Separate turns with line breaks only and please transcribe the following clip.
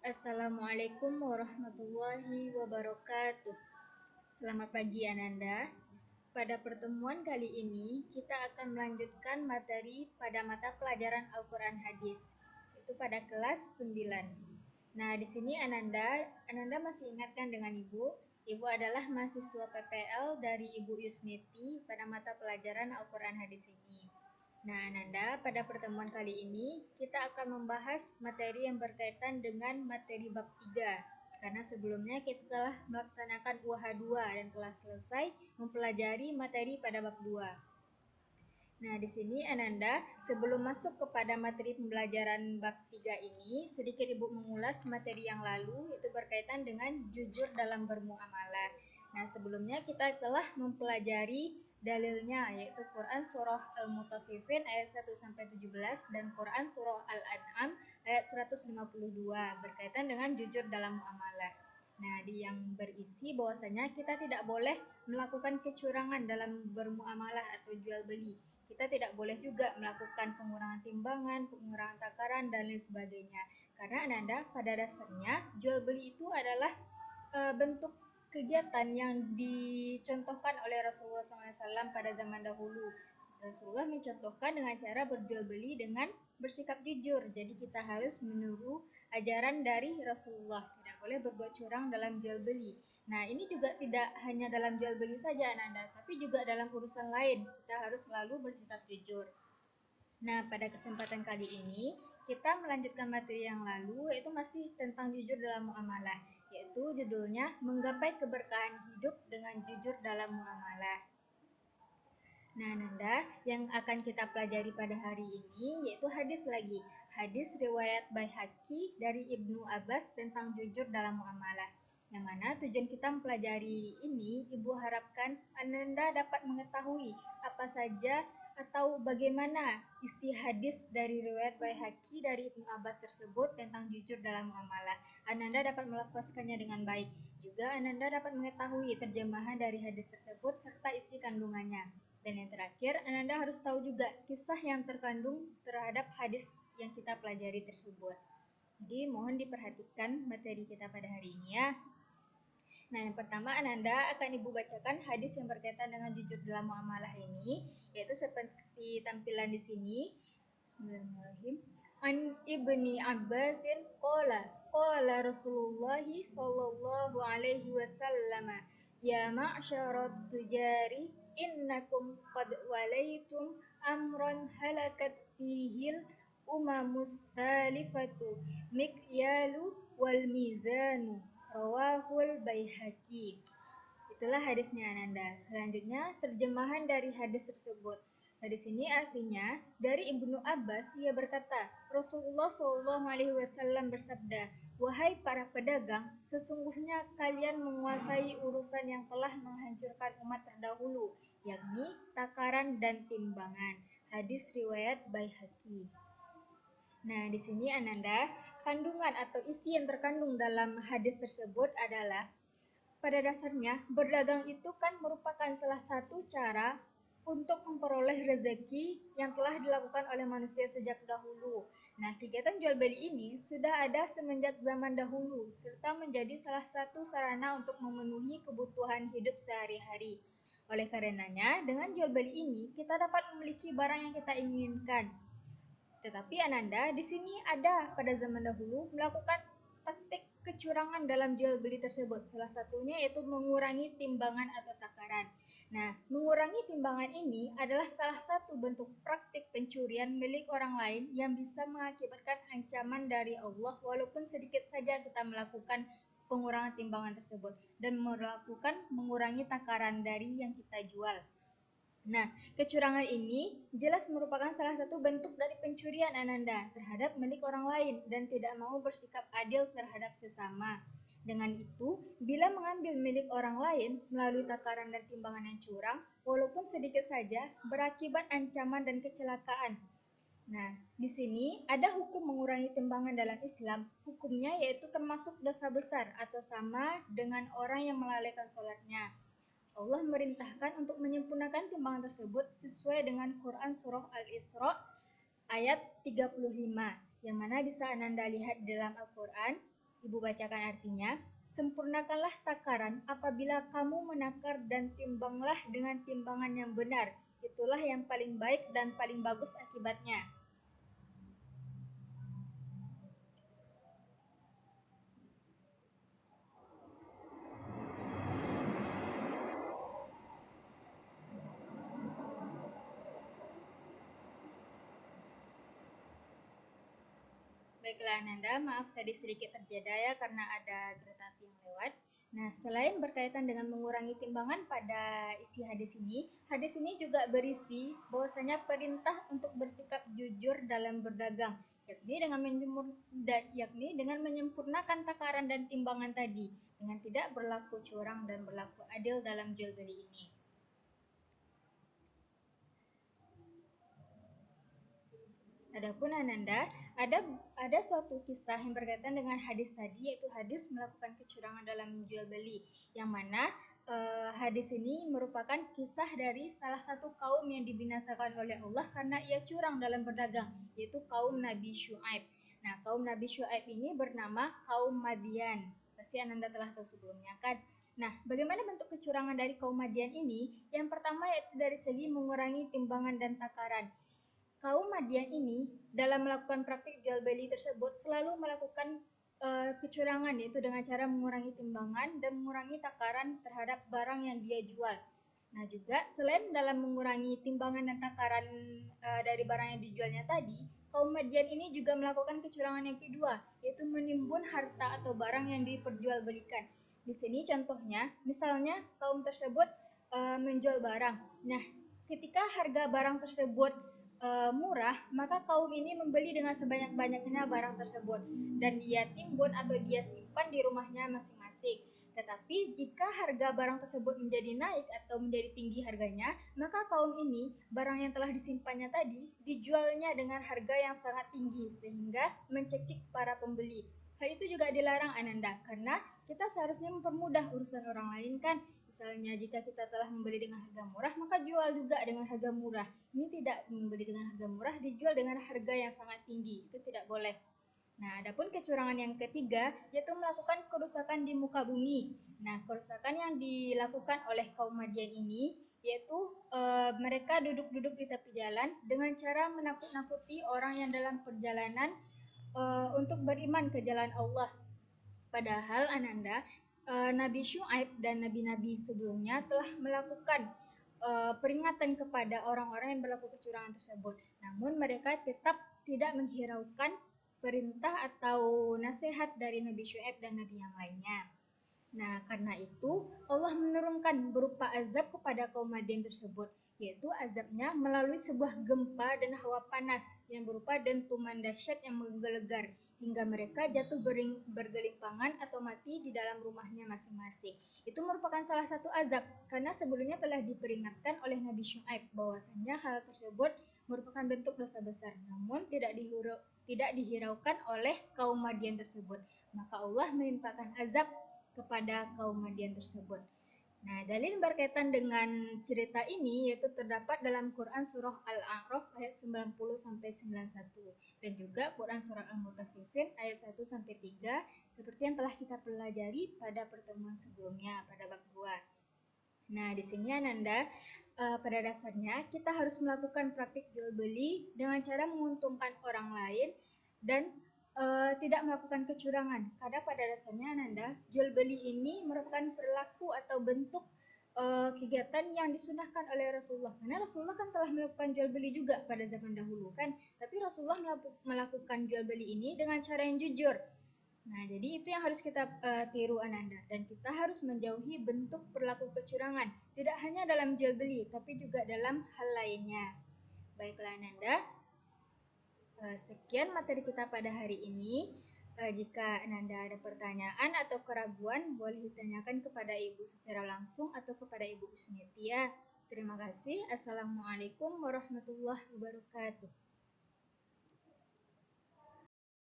Assalamualaikum warahmatullahi wabarakatuh. Selamat pagi Ananda. Pada pertemuan kali ini, kita akan melanjutkan materi pada mata pelajaran Al-Quran Hadis, itu pada kelas 9. Nah, di sini Ananda masih ingatkan dengan Ibu. Ibu adalah mahasiswa PPL dari Ibu Yusniti pada mata pelajaran Al-Quran Hadis ini. Nah, Ananda, pada pertemuan kali ini kita akan membahas materi yang berkaitan dengan materi bab 3. Karena sebelumnya kita telah melaksanakan UH2 dan telah selesai mempelajari materi pada bab 2. Nah, di sini Ananda, sebelum masuk kepada materi pembelajaran bab 3 ini, sedikit Ibu mengulas materi yang lalu, itu berkaitan dengan jujur dalam bermuamalah. Nah, sebelumnya kita telah mempelajari dalilnya, yaitu Quran Surah Al-Mutaffifin ayat 1-17 dan Quran Surah Al-An'am ayat 152, berkaitan dengan jujur dalam muamalah. Nah, yang berisi bahwasanya kita tidak boleh melakukan kecurangan dalam bermuamalah atau jual beli. Kita tidak boleh juga melakukan pengurangan timbangan, pengurangan takaran, dan lain sebagainya. Karena Ananda, pada dasarnya jual beli itu adalah bentuk kegiatan yang dicontohkan oleh Rasulullah SAW pada zaman dahulu. Rasulullah mencontohkan dengan cara berjual beli dengan bersikap jujur. Jadi kita harus meniru ajaran dari Rasulullah. Tidak boleh berbuat curang dalam jual beli. Nah, ini juga tidak hanya dalam jual beli saja Ananda, tapi juga dalam urusan lain. Kita harus selalu bersikap jujur. Nah, pada kesempatan kali ini kita melanjutkan materi yang lalu, yaitu masih tentang jujur dalam muamalah, yaitu judulnya Menggapai Keberkahan Hidup dengan Jujur dalam Muamalah. Nah, Nanda, yang akan kita pelajari pada hari ini yaitu hadis lagi. Hadis riwayat Baihaqi dari Ibnu Abbas tentang jujur dalam muamalah. Yang mana tujuan kita mempelajari ini, Ibu harapkan Ananda dapat mengetahui apa saja atau bagaimana isi hadis dari riwayat Baihaqi dari Ibnu Abbas tersebut tentang jujur dalam muamalah. Ananda dapat melafazkannya dengan baik. Juga Ananda dapat mengetahui terjemahan dari hadis tersebut serta isi kandungannya. Dan yang terakhir, Ananda harus tahu juga kisah yang terkandung terhadap hadis yang kita pelajari tersebut. Jadi mohon diperhatikan materi kita pada hari ini ya. Nah, yang pertama Ananda akan Ibu bacakan hadis yang berkaitan dengan jujur dalam muamalah ini, yaitu seperti tampilan di sini. Bismillahirrahmanirrahim. An Ibni Abbasin qala Rasulullah sallallahu alaihi wasallam, ya ma'syarat tujari innakum qad walaitum amran halakat fihil umamus salifatu mikyalu wal mizanu rawahul Baihaqi. Itulah hadisnya Ananda. Selanjutnya terjemahan dari hadis tersebut. Hadis ini artinya dari Ibnu Abbas, ia berkata, Rasulullah Shallallahu Alaihi Wasallam bersabda, wahai para pedagang, sesungguhnya kalian menguasai urusan yang telah menghancurkan umat terdahulu, yakni takaran dan timbangan. Hadis riwayat Baihaqi. Nah, di sini Ananda, kandungan atau isi yang terkandung dalam hadis tersebut adalah pada dasarnya berdagang itu kan merupakan salah satu cara untuk memperoleh rezeki yang telah dilakukan oleh manusia sejak dahulu. Nah, kegiatan jual beli ini sudah ada semenjak zaman dahulu serta menjadi salah satu sarana untuk memenuhi kebutuhan hidup sehari-hari. Oleh karenanya, dengan jual beli ini kita dapat memiliki barang yang kita inginkan. Tetapi Ananda, di sini ada pada zaman dahulu melakukan taktik kecurangan dalam jual beli tersebut. Salah satunya yaitu mengurangi timbangan atau takaran. Nah, mengurangi timbangan ini adalah salah satu bentuk praktik pencurian milik orang lain yang bisa mengakibatkan ancaman dari Allah walaupun sedikit saja kita melakukan pengurangan timbangan tersebut dan melakukan mengurangi takaran dari yang kita jual. Nah, kecurangan ini jelas merupakan salah satu bentuk dari pencurian Ananda terhadap milik orang lain dan tidak mau bersikap adil terhadap sesama. Dengan itu, bila mengambil milik orang lain melalui takaran dan timbangan yang curang, walaupun sedikit saja, berakibat ancaman dan kecelakaan. Nah, di sini ada hukum mengurangi timbangan dalam Islam. Hukumnya yaitu termasuk dosa besar atau sama dengan orang yang melalaikan sholatnya. Allah merintahkan untuk menyempurnakan timbangan tersebut sesuai dengan Quran Surah Al-Isra ayat 35, yang mana bisa Ananda lihat di dalam Al-Quran. Ibu bacakan artinya, sempurnakanlah takaran apabila kamu menakar dan timbanglah dengan timbangan yang benar. Itulah yang paling baik dan paling bagus akibatnya. Baiklah Ananda, maaf tadi sedikit terjeda ya karena ada kereta api yang lewat. Nah, selain berkaitan dengan mengurangi timbangan pada isi hadis ini juga berisi bahwasanya perintah untuk bersikap jujur dalam berdagang, yakni dengan menyempurnakan takaran dan timbangan tadi, dengan tidak berlaku curang dan berlaku adil dalam jual beli ini. Adapun Ananda, ada suatu kisah yang berkaitan dengan hadis tadi, yaitu hadis melakukan kecurangan dalam jual beli, yang mana hadis ini merupakan kisah dari salah satu kaum yang dibinasakan oleh Allah karena ia curang dalam berdagang, yaitu kaum Nabi Syuaib. Nah, kaum Nabi Syuaib ini bernama kaum Madian. Pasti Ananda telah tahu sebelumnya kan? Nah, bagaimana bentuk kecurangan dari kaum Madian ini? Yang pertama yaitu dari segi mengurangi timbangan dan takaran. Kaum Madian ini dalam melakukan praktik jual beli tersebut selalu melakukan kecurangan, yaitu dengan cara mengurangi timbangan dan mengurangi takaran terhadap barang yang dia jual. Nah, juga selain dalam mengurangi timbangan dan takaran dari barang yang dijualnya tadi, kaum Madian ini juga melakukan kecurangan yang kedua, yaitu menimbun harta atau barang yang diperjualbelikan. Di sini contohnya, misalnya kaum tersebut menjual barang. Nah, ketika harga barang tersebut murah, maka kaum ini membeli dengan sebanyak-banyaknya barang tersebut dan dia timbun atau dia simpan di rumahnya masing-masing. Tetapi jika harga barang tersebut menjadi naik atau menjadi tinggi harganya, maka kaum ini barang yang telah disimpannya tadi dijualnya dengan harga yang sangat tinggi sehingga mencekik para pembeli. Hal itu juga dilarang Ananda, karena kita seharusnya mempermudah urusan orang lain kan. Misalnya jika kita telah membeli dengan harga murah, maka jual juga dengan harga murah. Ini tidak membeli dengan harga murah, dijual dengan harga yang sangat tinggi. Itu tidak boleh. Nah, adapun kecurangan yang ketiga yaitu melakukan kerusakan di muka bumi. Nah, kerusakan yang dilakukan oleh kaum Madian ini yaitu mereka duduk-duduk di tepi jalan dengan cara menakut-nakuti orang yang dalam perjalanan untuk beriman ke jalan Allah. Padahal Ananda, Nabi Syuaib dan nabi-nabi sebelumnya telah melakukan peringatan kepada orang-orang yang berlaku kecurangan tersebut. Namun mereka tetap tidak menghiraukan perintah atau nasihat dari Nabi Syuaib dan nabi yang lainnya. Nah, karena itu Allah menurunkan berupa azab kepada kaum Madian tersebut, yaitu azabnya melalui sebuah gempa dan hawa panas yang berupa dentuman dahsyat yang menggelegar hingga mereka jatuh bergelimpangan atau mati di dalam rumahnya masing-masing. Itu merupakan salah satu azab karena sebelumnya telah diperingatkan oleh Nabi Syuaib bahwasanya hal tersebut merupakan bentuk dosa besar, namun tidak dihiraukan oleh kaum Madian tersebut. Maka Allah menimpakan azab kepada kaum Madian tersebut. Nah, dalil berkaitan dengan cerita ini yaitu terdapat dalam Quran surah Al-A'raf ayat 90 sampai 91 dan juga Quran surah Al-Mutaffifin ayat 1 sampai 3 seperti yang telah kita pelajari pada pertemuan sebelumnya pada bab 2. Nah, di sini Ananda, pada dasarnya kita harus melakukan praktik jual beli dengan cara menguntungkan orang lain dan tidak melakukan kecurangan. Karena pada dasarnya Ananda, jual beli ini merupakan perilaku atau bentuk kegiatan yang disunahkan oleh Rasulullah. Karena Rasulullah kan telah melakukan jual beli juga pada zaman dahulu kan. Tapi Rasulullah melakukan jual beli ini dengan cara yang jujur. Nah, jadi itu yang harus kita tiru Ananda, dan kita harus menjauhi bentuk perilaku kecurangan, tidak hanya dalam jual beli, tapi juga dalam hal lainnya. Baiklah Ananda, sekian materi kita pada hari ini. Jika Ananda ada pertanyaan atau keraguan, boleh ditanyakan kepada Ibu secara langsung atau kepada Ibu Usnetia. Terima kasih. Assalamualaikum warahmatullahi wabarakatuh.